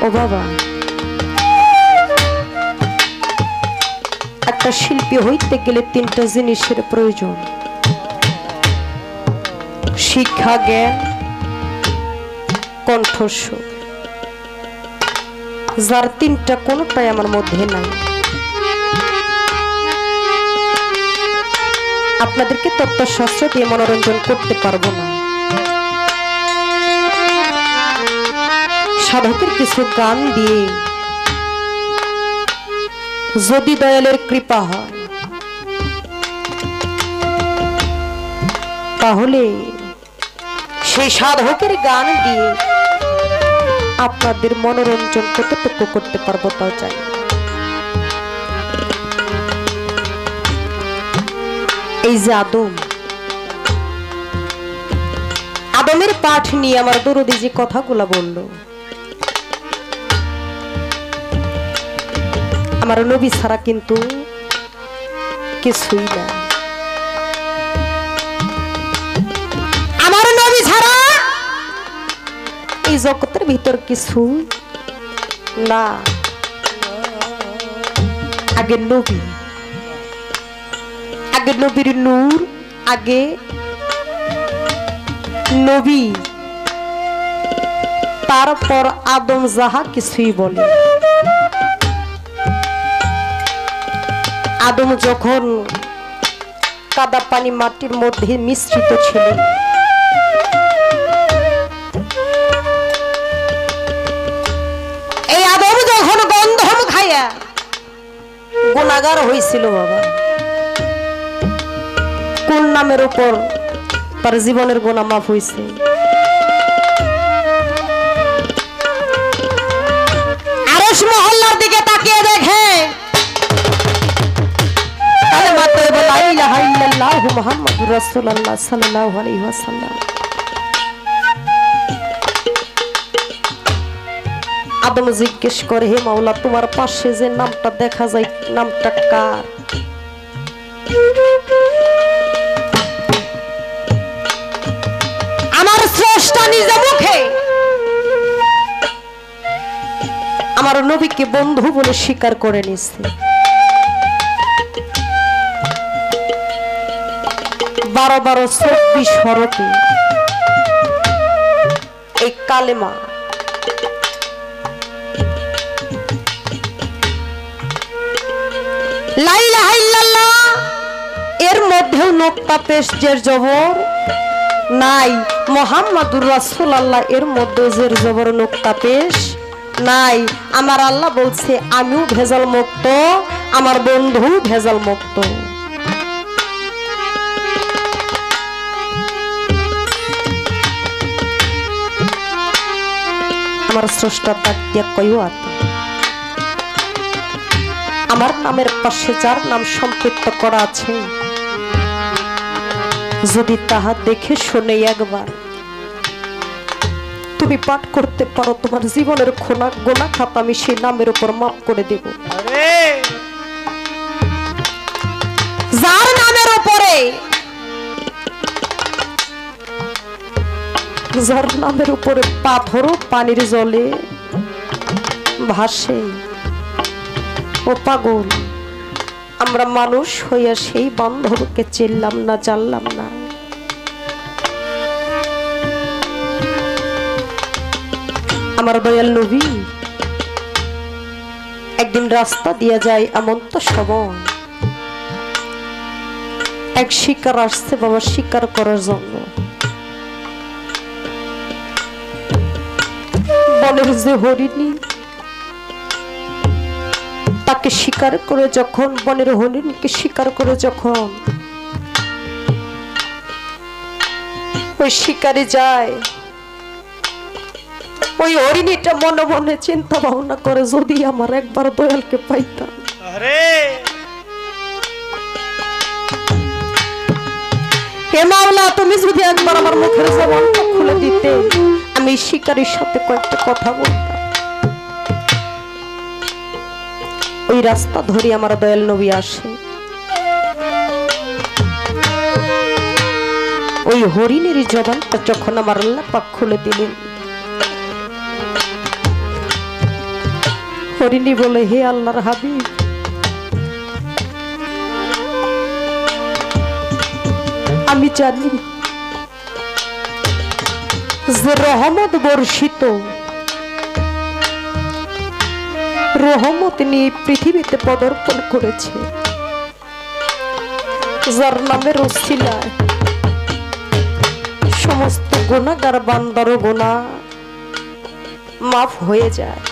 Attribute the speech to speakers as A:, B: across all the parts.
A: ও বাবা, একটা শিল্পী হইতে গেলে তিনটা জিনিসের প্রয়োজন: শিক্ষা, জ্ঞান, কণ্ঠস্বর। যার তিনটা কোনোটাই আমার মধ্যে নাই। আপনাদেরকে তত্ত্বশাস্ত্র দিয়ে মনোরঞ্জন করতে পারবো না। সাধকের কিছু গান দিয়ে যদি দয়ালের কৃপা হয় তাহলে সেই সাধকের গান দিয়ে আপনাদের মনোরঞ্জন কতটুকু করতে পারবো তাও চাই। এই যে আদমের পাঠ নিয়ে আমার দরদি যে কথাগুলা বলল, আমার নবী ছাড়া কিন্তু কিছুই না। আমার নবী ছাড়া এই জগতের ভিতর কিছু না। আগে নবী, আগে নবীর নূর, আগে নবী, তারপর আদম যাহা কিছুই বলে। আদম যখন কাদা পানি মাটির মধ্যে মিশ্রিত ছিল, এই আদম যখন গন্ধম খাইয়া গুনাহগার হয়েছিল বাবা, কোন নামের উপর তার জীবনের গুনাহ মাফ হয়েছে? আরশ মহল্লার দিকে তাকিয়ে দেখে লা ইলাহা ইল্লাল্লাহ মুহাম্মাদুর রাসূলুল্লাহ সাল্লাল্লাহু আলাইহি ওয়াসাল্লাম। আদম জিজ্ঞেস করে, হে মাওলা, তোমার পাশে যে নামটা দেখা যায়, নামটা কার? আমার স্রষ্টা নিজে মুখে আমার নবীকে বন্ধু বলে স্বীকার করে নিছে। 12-24 হরফে এই কালেমা লা ইলাহা ইল্লাল্লাহ, এর মধ্যেও নোক্তা পেশ জের জবর নাই। মুহাম্মাদুর রাসূলুল্লাহ, এর মধ্যে জের জবর নোক্তা পেশ নাই। আমার আল্লাহ বলছে, আমিও ভেজাল মুক্ত, আমার বন্ধু ভেজাল মুক্ত। আমার স্রষ্টা তাক দিয়া কইও আতে, আমার নামের পাশে যার নাম সম্পৃক্ত করা আছে, যদি তাহা দেখে শুনে একবার তুমি পাঠ করতে পারো, তোমার জীবনের গোনা খাতা আমি সেই নামের উপর মাফ করে দেব। যার নামের উপরে, যার নামের উপরে পাথরও পানির জলে ভাসে। ও পাগল, আমরা মানুষ হইয়া সেই বান্ধবকে চিনলাম না, জানলাম না। আমার দয়াল নবী একদিন রাস্তা দিয়া যায়, এমন তো সময় এক শিকার আসছে বাবা শিকার করার জন্য। বনের যে হরিণী তাকে শিকার করে যখন, বনের হরিণীকে শিকার করে যখন ওই শিকারে যায়, ওই হরিণীটা মনে মনে চিন্তা ভাবনা করে, যদি আমার একবার দয়ালকে পাইতাম। হে মাওলা, তুমি যদি একবার আমার মুখের জবানটা খুলে দিতে, আমি শিকারীর সাথে কয়েকটা কথা বলতাম। ওই রাস্তা ধরে আমার দয়াল নবী আসে। ওই হরিণের জবানটা যখন আমার আল্লাহ পাক খুলে দিলেন, হরিণী বলে, হে আল্লাহর হাবিব, আমি জানি যে রহমত বর্ষিত, রহমত নিয়ে পৃথিবীতে পদার্পণ করেছে, যার নামের ওসিলায় সমস্ত গুনাহগার বান্দার গুনাহ মাফ হয়ে যায়।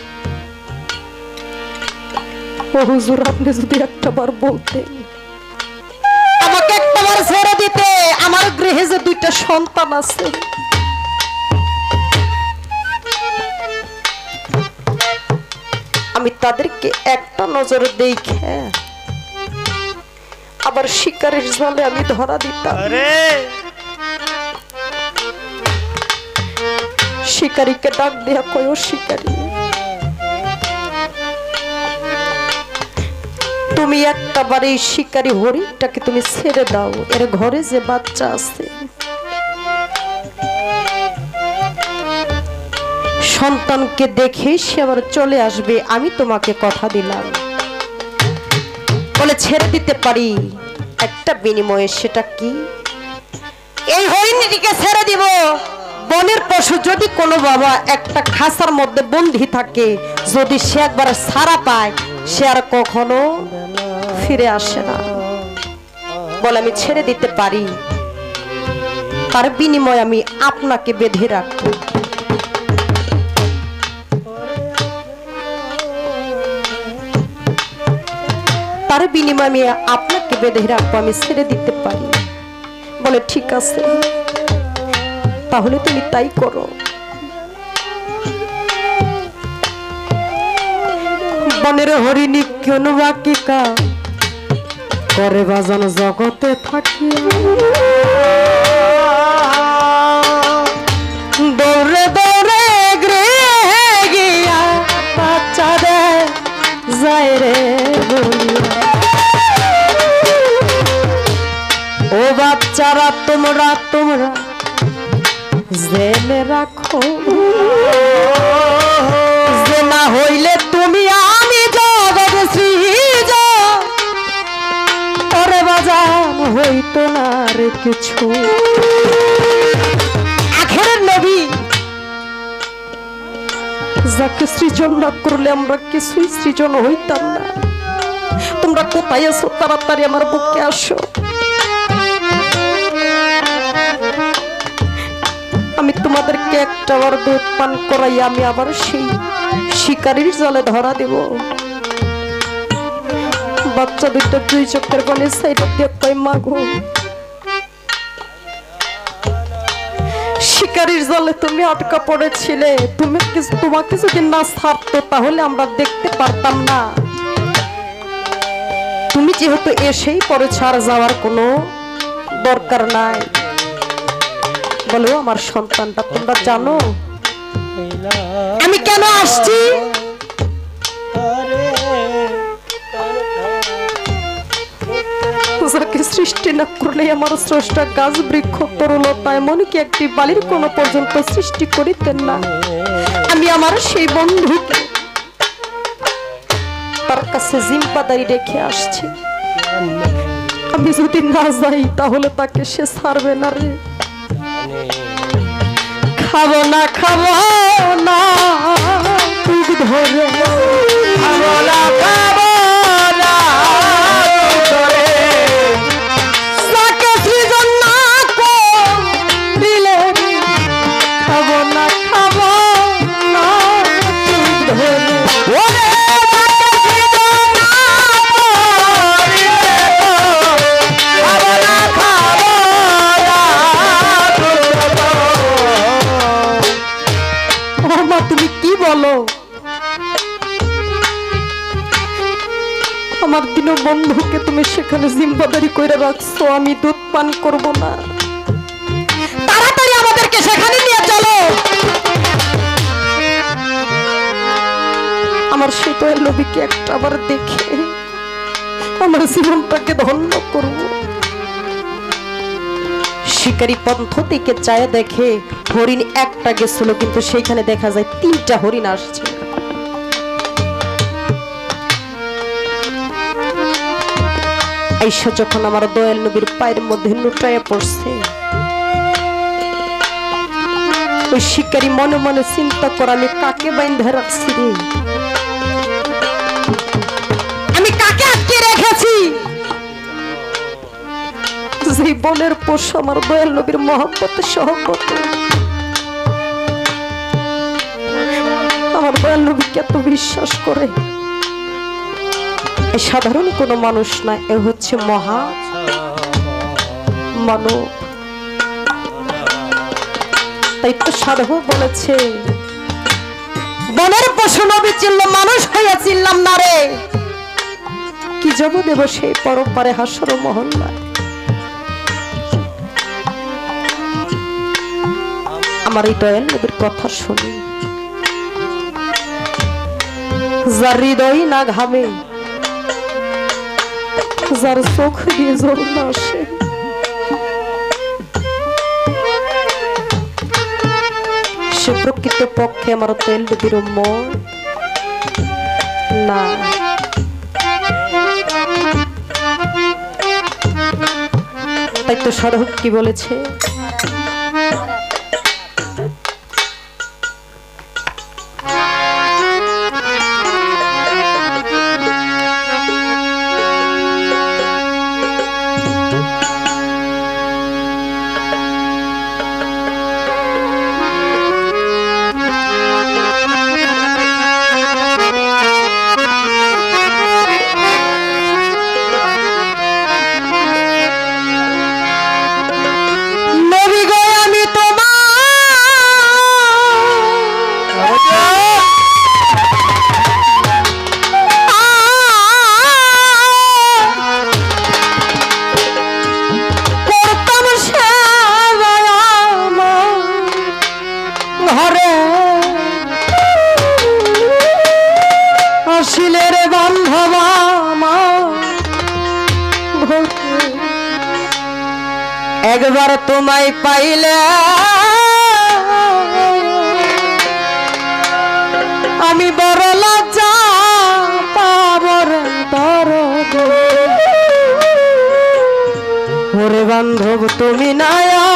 A: ও হুজুর, আপনি যদি একটাবার বলতেন, আমাকে একটাবার ছেড়ে দিতে, আমার গৃহে যে 2টা সন্তান আছে, আমি তাদেরকে একটা নজরে দেখে আবার শিকারের জালে আমি ধরা দিতাম। শিকারীকে ডাক দেয়া কয়, ও শিকারী, তুমি একটাবার এই শিকারী হরিণটাকে তুমি ছেড়ে দাও, এর ঘরে যে বাচ্চা আছে সন্তানকে দেখে সে আবার চলে আসবে, আমি তোমাকে কথা দিলাম। বলে ছেড়ে দিতে পারি, একটা বিনিময়ে। সেটা কি? এই হরিণটিকে ছেড়ে দিব। বনের পশু যদি কোনো বাবা একটা খাঁচার মধ্যে বন্দী থাকে, যদি সে একবার ছাড়া পায়, সে আর কখনো ফিরে আসে না। বলে আমি ছেড়ে দিতে পারি, তার বিনিময়ে আমি আপনাকে বেঁধে রাখবো। তার বিনিময়ে আমি আপনাকে বেঁধে রাখবো, আমি ছেড়ে দিতে পারি। বলে ঠিক আছে, তাহলে তুমি তাই করো। বনের হরিণী কেন বাকি কা করে বাজানো জগতে থাকি, দৌড়ে দৌড়ে গৃহে গিয়া বাচ্চা রে যায় রে বলিয়া। ও বাচ্চারা তোমরা তোমরা জেনে রাখো, যে না হইলে তুমি আমি জগৎ সৃজ ওরে বাজান হইতো না রে কিছু। আখেরের নবী যাকে সৃজন না করলে আমরা কিছুই সৃজন হইতাম না। তোমরা কোথায় আছো? তাড়াতাড়ি আমার বুকে আসো। আমি তোমাদেরকে একটাবার দুধ পান করাই আমি আবার সেই শিকারীর জালে ধরা দেব। বাচ্চা 2টা 2 চোখের পানি সাইডে দিয়ে কই, মাগো শিকারীর জালে তুমি আটকা পড়েছিলে, তোমাকে যদি না ছাড়তো তাহলে আমরা দেখতে পারতাম না। তুমি যেহেতু এসেই পড়েছ, আর যাওয়ার কোনো দরকার নাই। বলো আমার সন্তানটা তোমরা জানো আমি কেন আসছি? যাকে সৃষ্টি না করলে আমার স্রষ্টা গাছ বৃক্ষ তরুলতা এমনকি একটি বালির কোন পর্যন্ত সৃষ্টি করিতেন না। আমি আমার সেই বন্ধুকে তার কাছে জিম্মাদারি রেখে আসছি। আমি যদি না যাই তাহলে তাকে সে ছাড়বে না রে। খাবো না খাবো না দুধ ধরে, খাবো না খাবো না ধরে, তাকে সৃজন না করিলে খাবো না খাবো না দুধ ধরে। আমার দিন বন্ধুকে তুমি সেখানে জিম্মাদারি করে রাখছো, আমি দুধ পান করব না। তাড়াতাড়ি আমাদেরকে সেখানে নিয়ে চলো। আমার সেই তো নবীকে একটা আবার দেখে আমার জীবনটাকে ধন্য করব। শিকারী পন্থ থেকে চায় দেখে হরিণ একটা গেছিল, কিন্তু সেইখানে দেখা যায় 3টা হরিণ আসছে। আইসা যখন আমার দয়াল নবীর পায়ের মধ্যে লুটাইয়া পড়ছে, ওই শিকারী মনে মনে চিন্তা করে আমি কাকে বাইন্ধা রাখছি রে, আমি কাকে আটকে রেখেছি। যে বনের পশু আমার দয়াল নবীর মহব্বতে সহবত, আমার দয়াল নবীকে এত বিশ্বাস করে। সাধারণ কোনো মানুষ না, এ হচ্ছে মহা মানব। তাই তো সাধু বলেছে, বনের পশু নবী চিনল, মানুষ হইয়া চিনলাম না রে, কি জব দেব সেই পরপারে হাসর মহল্লায়। আমার এই দয়াল নবীর কথা শুনি, যার হৃদয় না ঘামে, যার চোখ দিয়ে জল না আসে, সে প্রকৃত পক্ষে আমার দয়াল নবীর উম্মত না। তাই তো সাধক কি বলেছে, একবার তোমায় পাইলে আমি বড় লজ্জা পাবর দরদ। ওরে বান্ধব তুমি নায়া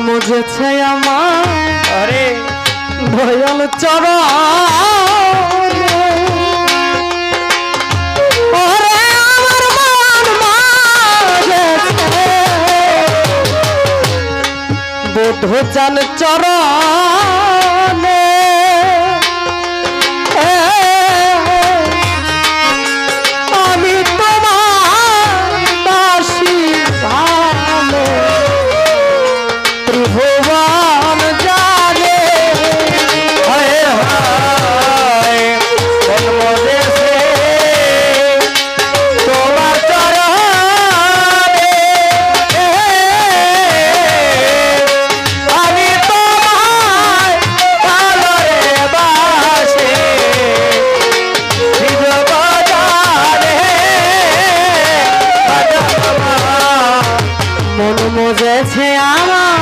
A: মজেছে আমার দয়াল চরণ, ওরে আমার মন মজেছে বুধ চান চরণে আমি তোমার দাসী ভালো ত্রিভুবন জানে
B: হায় হায় কোন দেশে তোমার চরণে আমি তোমায় ভালো রে বাসি ত্রিভুবনে
A: মন মজেছে আমার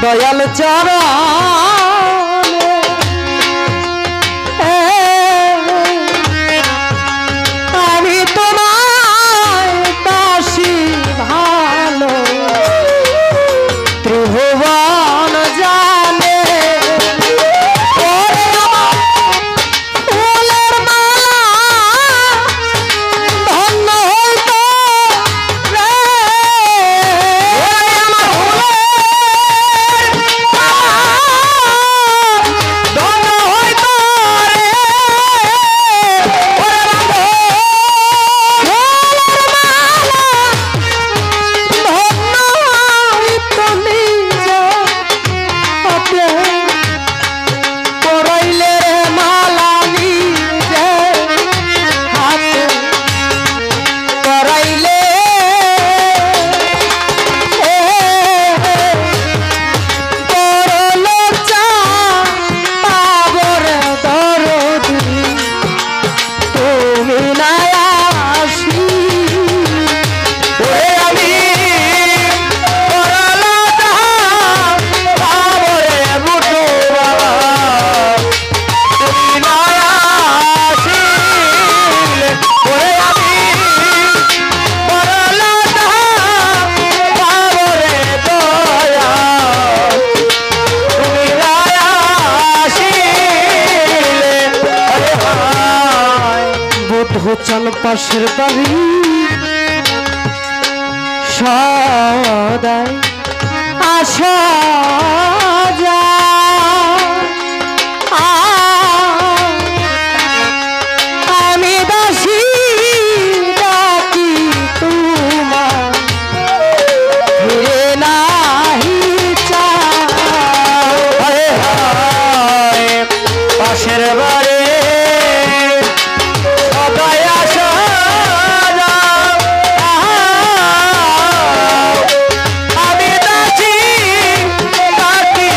A: দয়াল চরণে আমি তোমায় দাসী ভালো ত্রিভুবন জানে ওরে আমার ফুলের মালা ধন্য হইতো রে ওরে আমার ফুলের মালা ধন্য হইতো রে ওরে আমার ফুলের মালা ধন্য হইতো নিজ হাতে পরাইলে রে মালা নিজে হাতে পরাইলে পরলো চা পাবর দরদি তুমি না আসি
B: ওরে আমি করলা দাম বাবরে মুঠো বাবা তুমি না আসিলে ওরে আমি করলা দাম বাবরে দয়া তুমি না আসিলে আরে হায়
A: বুধ চাল পাশের বাড়ি সদাই আসা আমি দাসী ডাকি তোমার ফিরে নাহি চাও
B: হায় হায় পাশের বাড়ি সবাই আসা আমি দাসী ডাকি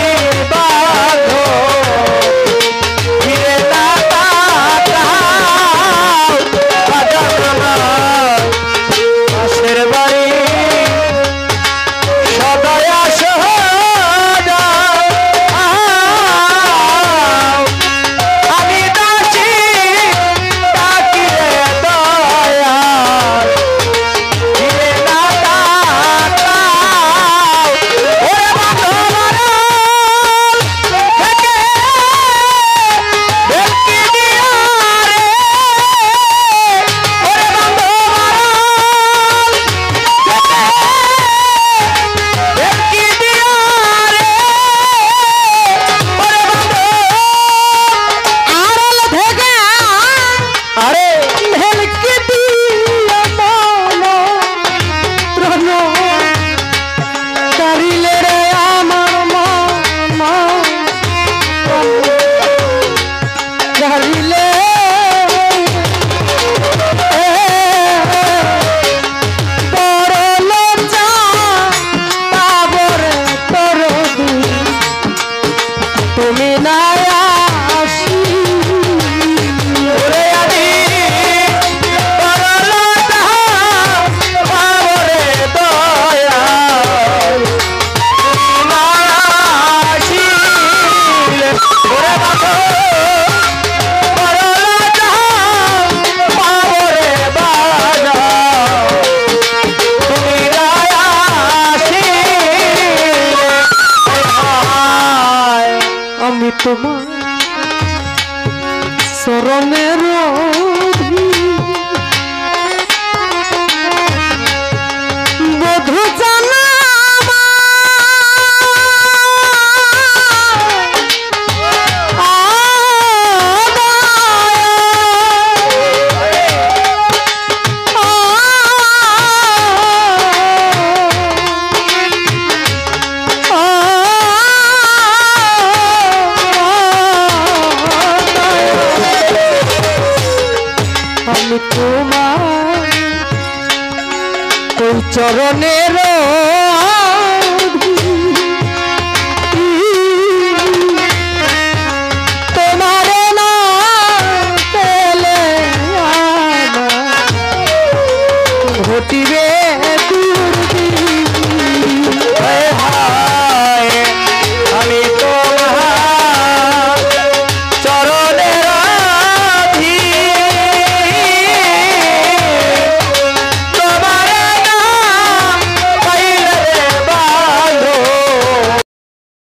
A: চরণের